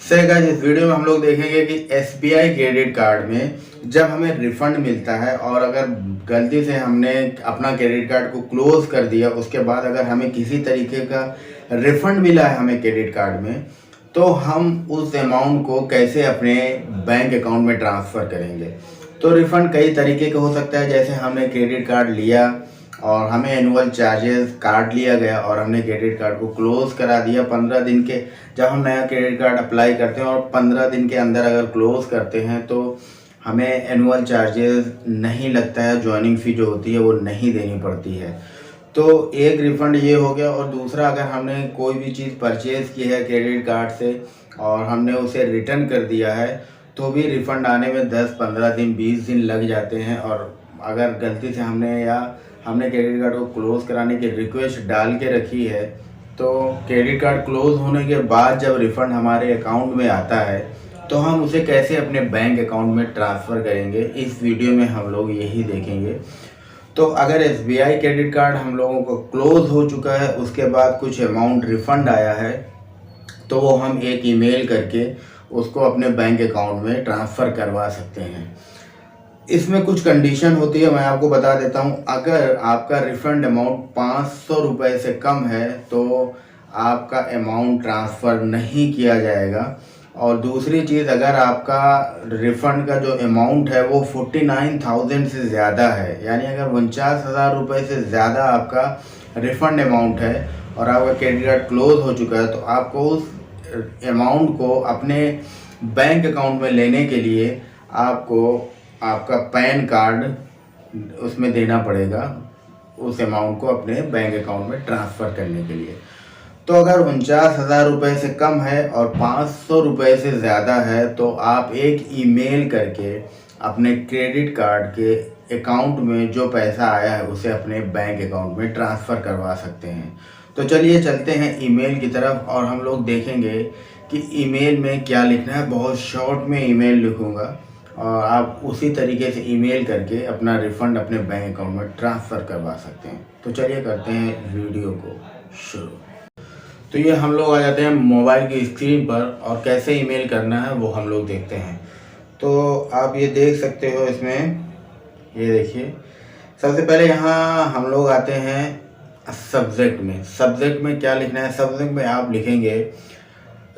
Guys, इस video में हम लोग देखेंगे कि एसबीआई क्रेडिट कार्ड में जब हमें रिफंड मिलता है और अगर गलती से हमने अपना क्रेडिट कार्ड को क्लोज कर दिया, उसके बाद अगर हमें किसी तरीके का रिफंड मिला है हमें क्रेडिट कार्ड में, तो हम उस अमाउंट को कैसे अपने बैंक अकाउंट में ट्रांसफ़र करेंगे। तो रिफ़ंड कई तरीके का हो सकता है, जैसे हमने क्रेडिट कार्ड लिया और हमें एनुअल चार्जेस काट लिया गया और हमने क्रेडिट कार्ड को क्लोज़ करा दिया 15 दिन के। जब हम नया क्रेडिट कार्ड अप्लाई करते हैं और 15 दिन के अंदर अगर क्लोज़ करते हैं तो हमें एनुअल चार्जेस नहीं लगता है, जॉइनिंग फ़ी जो होती है वो नहीं देनी पड़ती है। तो एक रिफ़ंड ये हो गया। और दूसरा, अगर हमने कोई भी चीज़ परचेज़ की है क्रेडिट कार्ड से और हमने उसे रिटर्न कर दिया है, तो भी रिफ़ंड आने में 10-15 दिन 20 दिन लग जाते हैं। और अगर गलती से हमने क्रेडिट कार्ड को क्लोज़ कराने की रिक्वेस्ट डाल के रखी है, तो क्रेडिट कार्ड क्लोज़ होने के बाद जब रिफ़ंड हमारे अकाउंट में आता है, तो हम उसे कैसे अपने बैंक अकाउंट में ट्रांसफ़र करेंगे, इस वीडियो में हम लोग यही देखेंगे। तो अगर एसबीआई क्रेडिट कार्ड हम लोगों को क्लोज़ हो चुका है, उसके बाद कुछ अमाउंट रिफ़ंड आया है, तो वो हम एक ईमेल करके उसको अपने बैंक अकाउंट में ट्रांसफ़र करवा सकते हैं। इसमें कुछ कंडीशन होती है, मैं आपको बता देता हूँ। अगर आपका रिफ़ंड अमाउंट 500 रुपये से कम है तो आपका अमाउंट ट्रांसफ़र नहीं किया जाएगा। और दूसरी चीज़, अगर आपका रिफ़ंड का जो अमाउंट है वो 49,000 से ज़्यादा है, यानी अगर 49,000 रुपये से ज़्यादा आपका रिफ़ंड अमाउंट है और आपका क्रेडिट कार्ड क्लोज़ हो चुका है, तो आपको उस अमाउंट को अपने बैंक अकाउंट में लेने के लिए आपको आपका पैन कार्ड उसमें देना पड़ेगा, उस अमाउंट को अपने बैंक अकाउंट में ट्रांसफ़र करने के लिए। तो अगर 49,000 रुपये से कम है और 500 रुपये से ज़्यादा है, तो आप एक ईमेल करके अपने क्रेडिट कार्ड के अकाउंट में जो पैसा आया है उसे अपने बैंक अकाउंट में ट्रांसफ़र करवा सकते हैं। तो चलिए चलते हैं ईमेल की तरफ और हम लोग देखेंगे कि ईमेल में क्या लिखना है। बहुत शॉर्ट में ईमेल लिखूँगा और आप उसी तरीके से ईमेल करके अपना रिफ़ंड अपने बैंक अकाउंट में ट्रांसफ़र करवा सकते हैं। तो चलिए करते हैं वीडियो को शुरू। तो ये हम लोग आ जाते हैं मोबाइल की स्क्रीन पर और कैसे ईमेल करना है वो हम लोग देखते हैं। तो आप ये देख सकते हो, इसमें ये देखिए, सबसे पहले यहाँ हम लोग आते हैं सब्जेक्ट में क्या लिखना है। सब्जेक्ट में आप लिखेंगे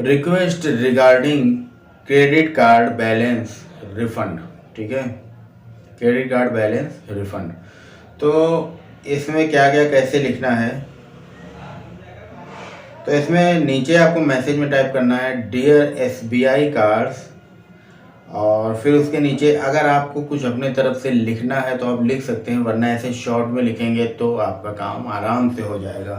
request regarding credit card balance refund. ठीक है, क्रेडिट कार्ड बैलेंस रिफ़ंड। तो इसमें क्या क्या कैसे लिखना है, तो इसमें नीचे आपको मैसेज में टाइप करना है डियर एसबीआई कार्ड्स, और फिर उसके नीचे अगर आपको कुछ अपने तरफ से लिखना है तो आप लिख सकते हैं, वरना ऐसे शॉर्ट में लिखेंगे तो आपका काम आराम से हो जाएगा।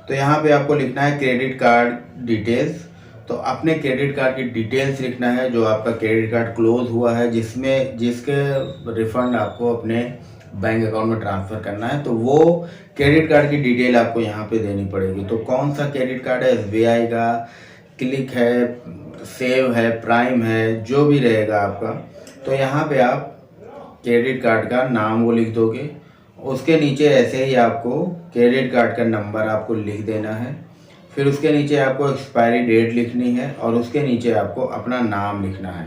तो यहाँ पे आपको लिखना है क्रेडिट कार्ड डिटेल्स। तो अपने क्रेडिट कार्ड की डिटेल्स लिखना है, जो आपका क्रेडिट कार्ड क्लोज हुआ है, जिसके रिफ़ंड आपको अपने बैंक अकाउंट में ट्रांसफ़र करना है, तो वो क्रेडिट कार्ड की डिटेल आपको यहाँ पे देनी पड़ेगी। तो कौन सा क्रेडिट कार्ड है, एसबीआई का, क्लिक है, सेव है, प्राइम है, जो भी रहेगा आपका। तो यहाँ पे आप क्रेडिट कार्ड का नाम वो लिख दोगे, उसके नीचे ऐसे ही आपको क्रेडिट कार्ड का नंबर आपको लिख देना है, फिर उसके नीचे आपको एक्सपायरी डेट लिखनी है और उसके नीचे आपको अपना नाम लिखना है।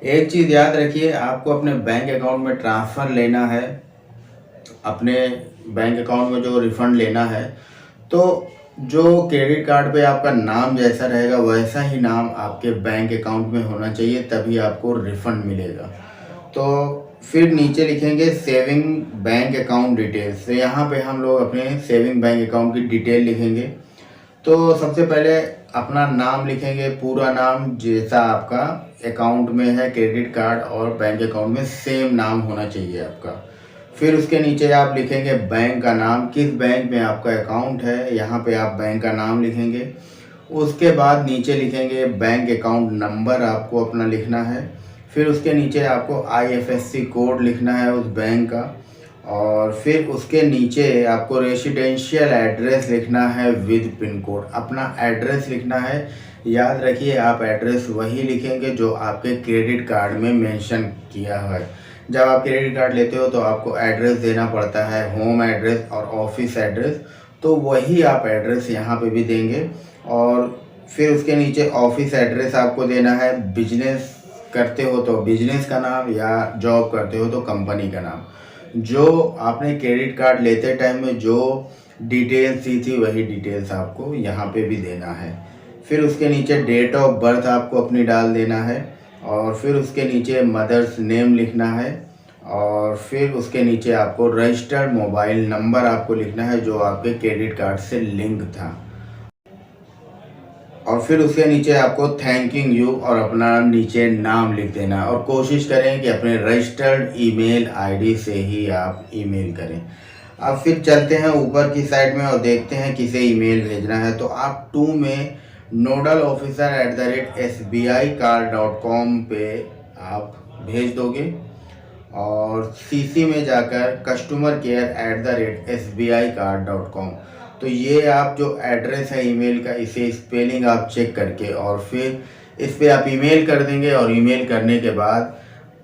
एक चीज़ याद रखिए, आपको अपने बैंक अकाउंट में ट्रांसफ़र लेना है, अपने बैंक अकाउंट में जो रिफ़ंड लेना है, तो जो क्रेडिट कार्ड पे आपका नाम जैसा रहेगा वैसा ही नाम आपके बैंक अकाउंट में होना चाहिए, तभी आपको रिफ़ंड मिलेगा। तो फिर नीचे लिखेंगे सेविंग बैंक अकाउंट डिटेल्स। तो यहाँ पे हम लोग अपने सेविंग बैंक अकाउंट की डिटेल लिखेंगे। तो सबसे पहले अपना नाम लिखेंगे, पूरा नाम जैसा आपका अकाउंट में है, क्रेडिट कार्ड और बैंक अकाउंट में सेम नाम होना चाहिए आपका। फिर उसके नीचे आप लिखेंगे बैंक का नाम, किस बैंक में आपका अकाउंट है, यहाँ पे आप बैंक का नाम लिखेंगे। उसके बाद नीचे लिखेंगे बैंक अकाउंट नंबर, आपको अपना लिखना है। फिर उसके नीचे आपको आईएफएससी कोड लिखना है उस बैंक का, और फिर उसके नीचे आपको रेसिडेंशियल एड्रेस लिखना है विद पिन कोड, अपना एड्रेस लिखना है। याद रखिए, आप एड्रेस वही लिखेंगे जो आपके क्रेडिट कार्ड में मेंशन किया हुआ है। जब आप क्रेडिट कार्ड लेते हो तो आपको एड्रेस देना पड़ता है, होम एड्रेस और ऑफिस एड्रेस, तो वही आप एड्रेस यहाँ पे भी देंगे। और फिर उसके नीचे ऑफिस एड्रेस आपको देना है, बिजनेस करते हो तो बिजनेस का नाम या जॉब करते हो तो कंपनी का नाम। जो आपने क्रेडिट कार्ड लेते टाइम में जो डिटेल्स दी थी वही डिटेल्स आपको यहाँ पे भी देना है। फिर उसके नीचे डेट ऑफ बर्थ आपको अपनी डाल देना है और फिर उसके नीचे मदर्स नेम लिखना है और फिर उसके नीचे आपको रजिस्टर्ड मोबाइल नंबर आपको लिखना है जो आपके क्रेडिट कार्ड से लिंक था। और फिर उसके नीचे आपको थैंकिंग यू और अपना नीचे नाम लिख देना और कोशिश करें कि अपने रजिस्टर्ड ईमेल आईडी से ही आप ईमेल करें। अब फिर चलते हैं ऊपर की साइड में और देखते हैं किसे ईमेल भेजना है। तो आप टू में nodalofficer@sbicard.com पे आप भेज दोगे और सीसी में जाकर customercare@sbicard.com। तो ये आप जो एड्रेस है ईमेल का, इसे स्पेलिंग आप चेक करके और फिर इस पे आप ईमेल कर देंगे और ईमेल करने के बाद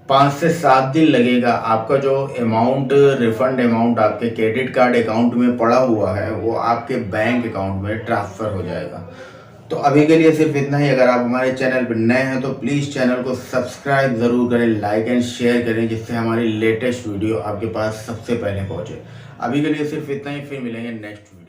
5 से 7 दिन लगेगा। आपका जो अमाउंट रिफंड अमाउंट आपके क्रेडिट कार्ड अकाउंट में पड़ा हुआ है वो आपके बैंक अकाउंट में ट्रांसफ़र हो जाएगा। तो अभी के लिए सिर्फ इतना ही। अगर आप हमारे चैनल पर नए हैं तो प्लीज़ चैनल को सब्सक्राइब ज़रूर करें, लाइक एंड शेयर करें जिससे हमारी लेटेस्ट वीडियो आपके पास सबसे पहले पहुंचे। अभी के लिए सिर्फ इतना ही, फिर मिलेंगे नेक्स्ट वीडियो।